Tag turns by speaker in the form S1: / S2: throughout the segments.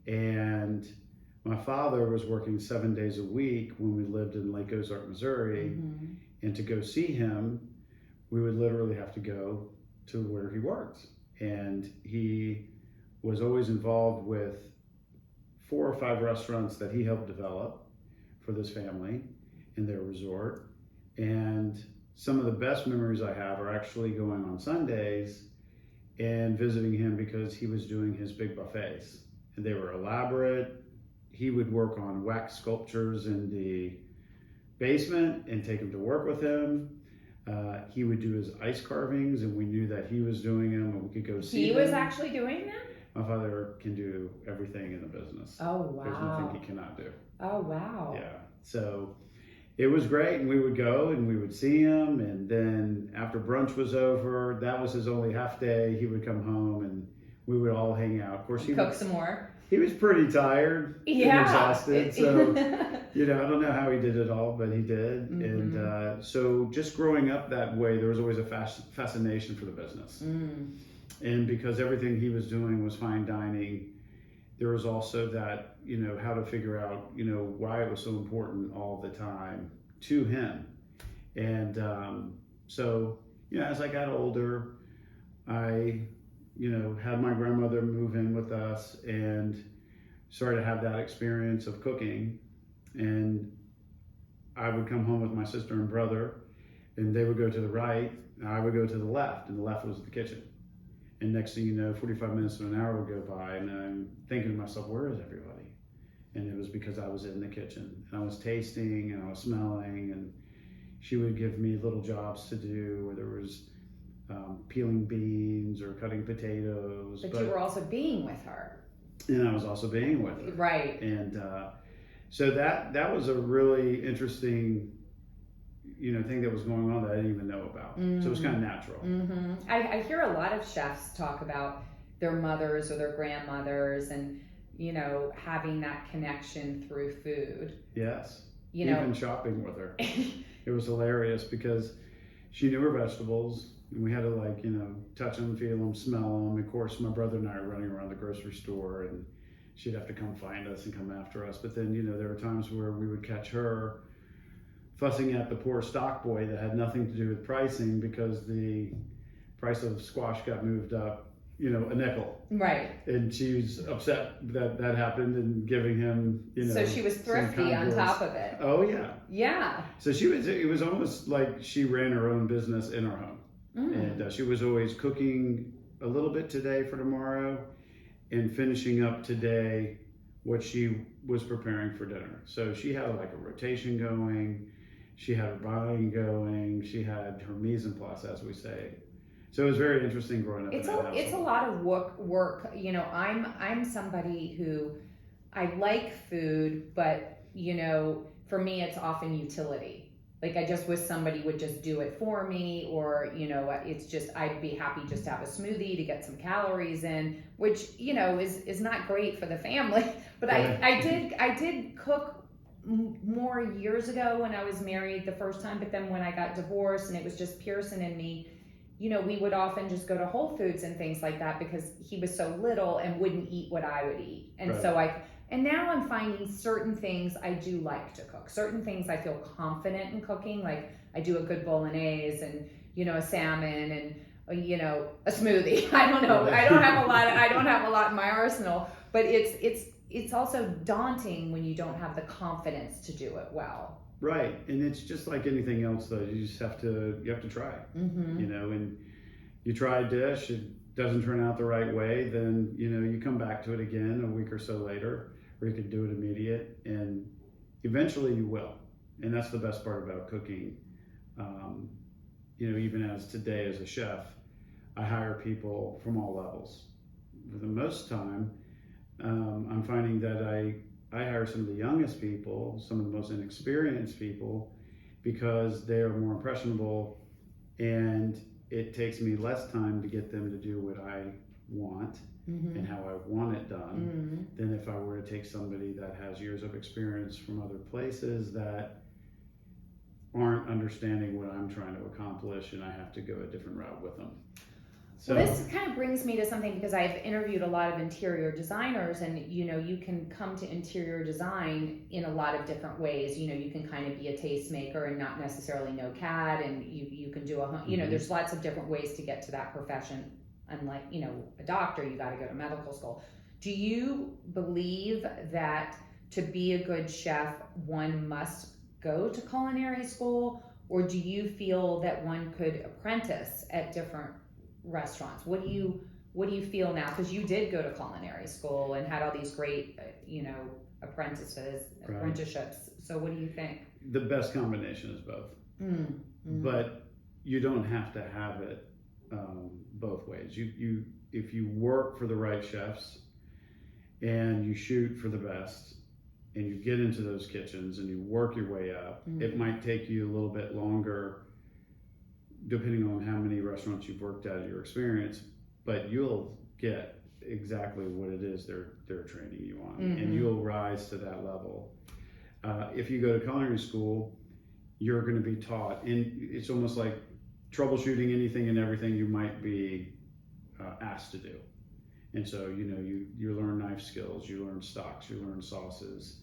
S1: And my father was working 7 days a week when we lived in Lake Ozark, Missouri.
S2: Mm-hmm.
S1: And to go see him, we would literally have to go to where he worked. And he was always involved with 4 or 5 restaurants that he helped develop for this family in their resort. And some of the best memories I have are actually going on Sundays and visiting him because he was doing his big buffets. And they were elaborate. He would work on wax sculptures in the basement and take them to work with him. He would do his ice carvings, and we knew that he was doing them, and we could go see them.
S2: He was actually doing them?
S1: My father can do everything in the business.
S2: Oh, wow.
S1: There's nothing he cannot do.
S2: Oh, wow.
S1: Yeah. So it was great, and we would go and we would see him, and then after brunch was over, that was his only half day. He would come home, and we would all hang out. Of course, he
S2: cook
S1: would,
S2: some more.
S1: He was pretty tired and exhausted, so I don't know how he did it all, but he did.
S2: Mm-hmm.
S1: And so just growing up that way, there was always a fascination for the business. And because everything he was doing was fine dining, there was also that, how to figure out, why it was so important all the time to him. And so, as I got older, I had my grandmother move in with us and started to have that experience of cooking. And I would come home with my sister and brother, and they would go to the right, and I would go to the left, and the left was the kitchen. And next thing you know, 45 minutes to an hour would go by, and I'm thinking to myself, where is everybody? And it was because I was in the kitchen, and I was tasting, and I was smelling, and she would give me little jobs to do, where there was peeling beans or cutting potatoes.
S2: But you were also being with her.
S1: And I was also being with her.
S2: Right.
S1: And so that was a really interesting, thing that was going on that I didn't even know about. Mm-hmm. So it was kind of natural.
S2: Mm-hmm. I hear a lot of chefs talk about their mothers or their grandmothers and, having that connection through food.
S1: Yes. Even shopping with her. It was hilarious because she knew her vegetables. And we had to touch them, feel them, smell them. Of course, my brother and I were running around the grocery store, and she'd have to come find us and come after us. But then, there were times where we would catch her fussing at the poor stock boy that had nothing to do with pricing because the price of squash got moved up, a nickel.
S2: Right.
S1: And she was upset that happened and giving him,
S2: So she was thrifty on top of it.
S1: Oh, yeah.
S2: Yeah.
S1: So it was almost like she ran her own business in our home. And she was always cooking a little bit today for tomorrow and finishing up today what she was preparing for dinner. So she had a rotation going, she had her buying going, she had her mise en place, as we say. So it was very interesting growing up.
S2: It's a lot of work. I'm somebody who I like food, but for me it's often utility. I just wish somebody would just do it for me, or, it's just, I'd be happy just to have a smoothie to get some calories in, which, is not great for the family. But I did cook more years ago when I was married the first time, but then when I got divorced and it was just Pearson and me, we would often just go to Whole Foods and things like that because he was so little and wouldn't eat what I would eat. And And now I'm finding certain things I do like to cook. Certain things I feel confident in cooking. Like I do a good bolognese and, a salmon and, a smoothie. I don't know. I don't have a lot in my arsenal, but it's also daunting when you don't have the confidence to do it well.
S1: Right. And it's just like anything else though. You just have to try,
S2: mm-hmm.
S1: And you try a dish, it doesn't turn out the right way, then, you come back to it again a week or so later. Or you could do it immediate, and eventually you will. And that's the best part about cooking. Even as today as a chef, I hire people from all levels. For the most time, I'm finding that I hire some of the youngest people, some of the most inexperienced people, because they are more impressionable, and it takes me less time to get them to do what I want. Mm-hmm. And how I want it done, than if I were to take somebody that has years of experience from other places that aren't understanding what I'm trying to accomplish, and I have to go a different route with them. So
S2: well, this kind of brings me to something, because I've interviewed a lot of interior designers, and you can come to interior design in a lot of different ways. You can kind of be a tastemaker and not necessarily know CAD, and you can do there's lots of different ways to get to that profession. Unlike a doctor, you got to go to medical school. Do you believe that to be a good chef, one must go to culinary school, or do you feel that one could apprentice at different restaurants? What do you feel now? Because you did go to culinary school and had all these great, apprenticeships. So what do you think?
S1: The best combination is both, but you don't have to have it both ways. You if you work for the right chefs and you shoot for the best, and you get into those kitchens and you work your way up, it might take you a little bit longer depending on how many restaurants you've worked at, your experience, but you'll get exactly what it is they're training you on, and you'll rise to that level. If you go to culinary school, you're going to be taught, and it's almost like troubleshooting anything and everything you might be asked to do. And so, you learn knife skills, you learn stocks, you learn sauces.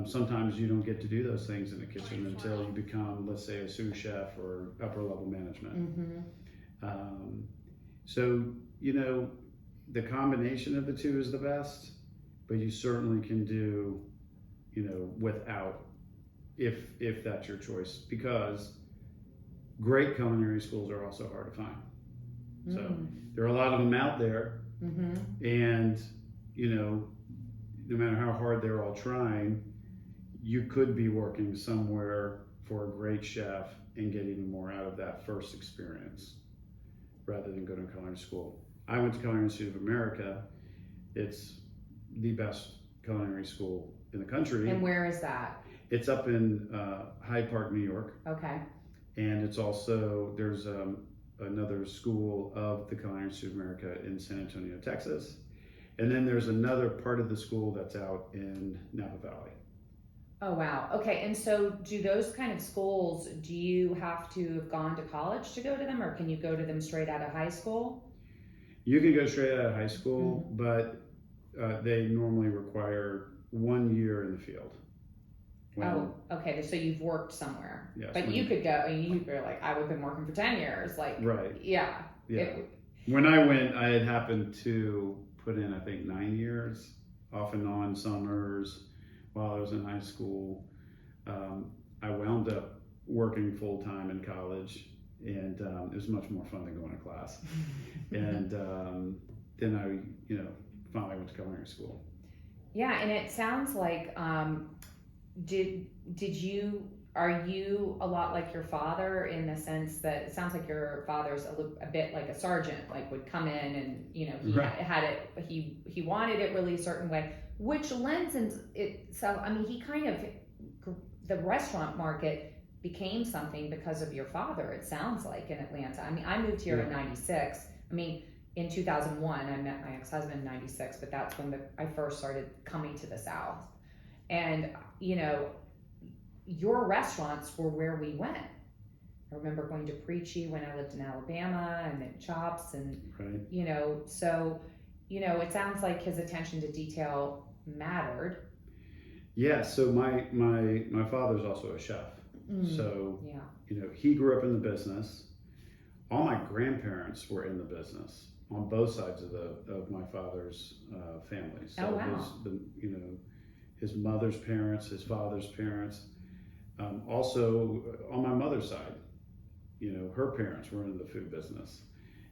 S1: Sometimes you don't get to do those things in the kitchen until you become, let's say, a sous chef or upper level management. So, the combination of the two is the best, but you certainly can do, without, if that's your choice, because great culinary schools are also hard to find. So there are a lot of them out there, and, no matter how hard they're all trying, you could be working somewhere for a great chef and get even more out of that first experience rather than going to culinary school. I went to Culinary Institute of America. It's the best culinary school in the country.
S2: And where is that?
S1: It's up in Hyde Park, New York.
S2: Okay.
S1: And it's also, there's another school of the Culinary Institute of America in San Antonio, Texas. And then there's another part of the school that's out in Napa Valley.
S2: Oh, wow. Okay. And so do those kind of schools, do you have to have gone to college to go to them, or can you go to them straight out of high school?
S1: You can go straight out of high school, but they normally require 1 year in the field.
S2: Okay. So you've worked somewhere.
S1: Yes,
S2: but you could go, you could be like, I would have been working for 10 years. Like,
S1: right.
S2: Yeah.
S1: When I went, I had happened to put in, I think, 9 years off and on summers while I was in high school. I wound up working full time in college, and it was much more fun than going to class. And then I, finally went to culinary school.
S2: Yeah, and it sounds like, are you a lot like your father, in the sense that it sounds like your father's a bit like a sergeant, like would come in and, he had it, he wanted it really a certain way, which lends itself, he kind of, the restaurant market became something because of your father, it sounds like, in Atlanta. I moved here in 96. In 2001, I met my ex-husband in 96, but that's when I first started coming to the South. And, your restaurants were where we went. I remember going to Preachy when I lived in Alabama, and at Chops, and, so, it sounds like his attention to detail mattered.
S1: Yeah, so my father's also a chef. So, he grew up in the business. All my grandparents were in the business on both sides of my father's family. So his mother's parents, his father's parents, also on my mother's side, her parents were in the food business.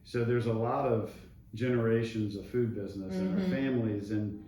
S1: So there's a lot of generations of food business in our families, and